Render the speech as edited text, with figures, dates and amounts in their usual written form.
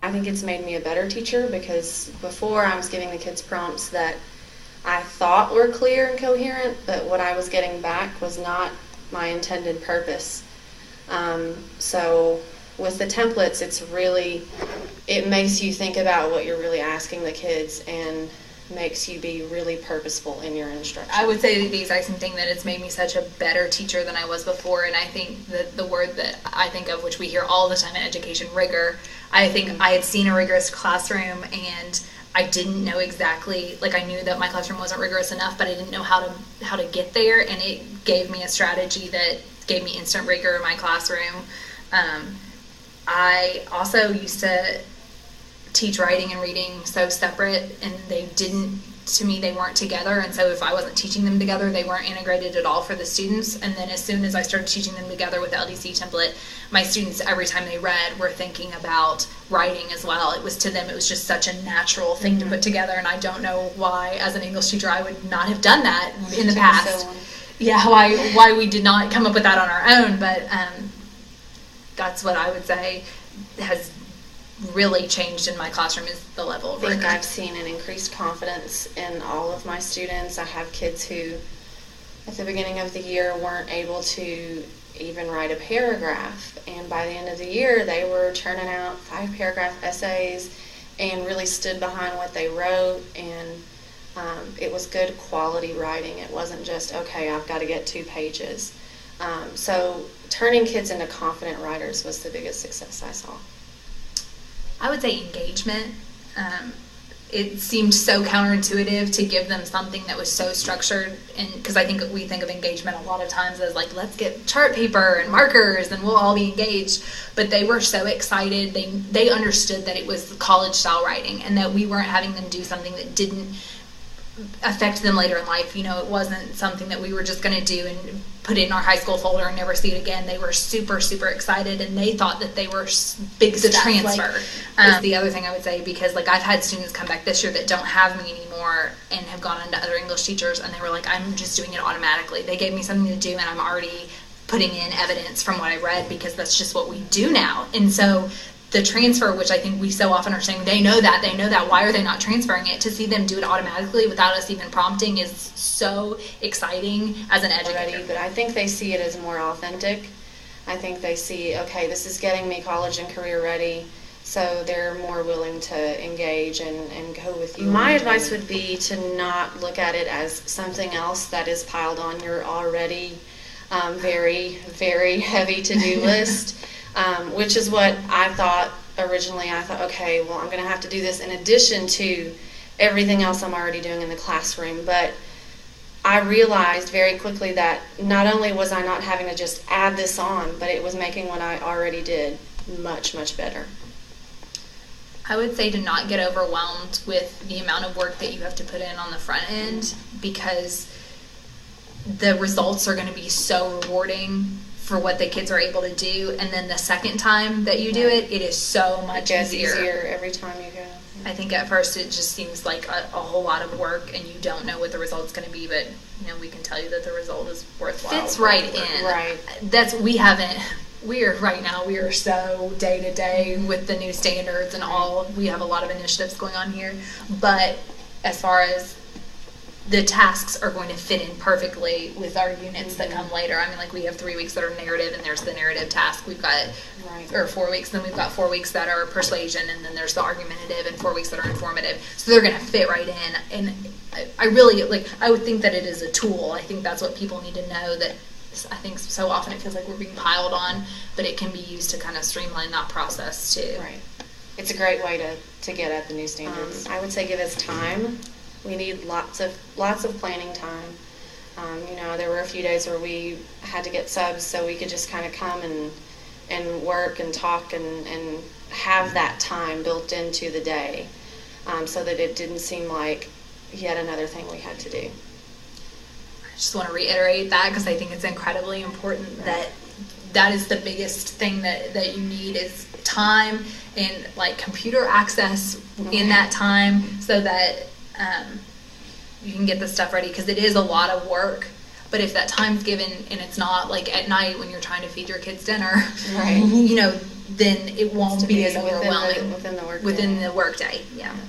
I think it's made me a better teacher, because before I was giving the kids prompts that I thought were clear and coherent, but what I was getting back was not my intended purpose. So with the templates, it makes you think about what you're really asking the kids and makes you be really purposeful in your instruction. I would say the exact same thing, that it's made me such a better teacher than I was before. And I think that the word that I think of, which we hear all the time in education, rigor, I think I had seen a rigorous classroom, and I didn't know exactly, like, I knew that my classroom wasn't rigorous enough, but I didn't know how to get there, and it gave me a strategy that gave me instant rigor in my classroom. I also used to teach writing and reading so separate, and to me, they weren't together, and so if I wasn't teaching them together, they weren't integrated at all for the students. And then as soon as I started teaching them together with the LDC template, my students, every time they read, were thinking about writing as well. It was, to them, it was just such a natural thing to put together, and I don't know why, as an English teacher, I would not have done that in the past. Yeah, why we did not come up with that on our own, but that's what I would say has really changed in my classroom, is the level of rigor. I think I've seen an increased confidence in all of my students. I have kids who, at the beginning of the year, weren't able to even write a paragraph, and by the end of the year, they were churning out 5-paragraph essays and really stood behind what they wrote, and it was good quality writing. It wasn't just, okay, I've got to get 2 pages. So turning kids into confident writers was the biggest success I saw. I would say engagement. It seemed so counterintuitive to give them something that was so structured, and because I think we think of engagement a lot of times as like, let's get chart paper and markers and we'll all be engaged, but they were so excited. They understood that it was college style writing, and that we weren't having them do something that didn't affect them later in life. You know, it wasn't something that we were just going to do and put it in our high school folder and never see it again. They were super, super excited, and they thought that they were big stuff. The transfer is the other thing I would say, because like, I've had students come back this year that don't have me anymore and have gone on to other English teachers, and they were like, I'm just doing it automatically. They gave me something to do, and I'm already putting in evidence from what I read, because that's just what we do now. And so the transfer, which I think we so often are saying, they know that, why are they not transferring it? To see them do it automatically without us even prompting is so exciting as an educator. But I think they see it as more authentic. I think they see, okay, this is getting me college and career ready, so they're more willing to engage and go with you. My advice would be to not look at it as something else that is piled on your already very, very heavy to-do list. Which is what I thought originally. I thought, okay, well, I'm going to have to do this in addition to everything else I'm already doing in the classroom. But I realized very quickly that not only was I not having to just add this on, but it was making what I already did much, much better. I would say to not get overwhelmed with the amount of work that you have to put in on the front end, because the results are going to be so rewarding for what the kids are able to do, and then the second time that you do it, it is so much easier every time you go. I think at first it just seems like a whole lot of work, and you don't know what the result's going to be, but you know, we can tell you that the result is worthwhile. Fits right in. Right. We are so day to day with the new standards and all. We have a lot of initiatives going on here, but as far as the tasks are going to fit in perfectly with our units that come later. I mean, like, we have 3 weeks that are narrative, and there's the narrative task. We've got, or 4 weeks, then we've got 4 weeks that are persuasion, and then there's the argumentative, and 4 weeks that are informative. So they're going to fit right in. And I really, I would think that it is a tool. I think that's what people need to know, that I think so often it feels like we're being piled on, but it can be used to kind of streamline that process too. Right. It's a great way to get at the new standards. I would say give us time. We need lots of planning time. There were a few days where we had to get subs so we could just kind of come and work and talk and have that time built into the day, so that it didn't seem like yet another thing we had to do. I just want to reiterate that, because I think it's incredibly important that is the biggest thing that you need, is time and computer access in that time, so that you can get the stuff ready, because it is a lot of work. But if that time's given and it's not at night when you're trying to feed your kids dinner, right? then it won't To be as within overwhelming within the work within day. the workday. Yeah. Yeah.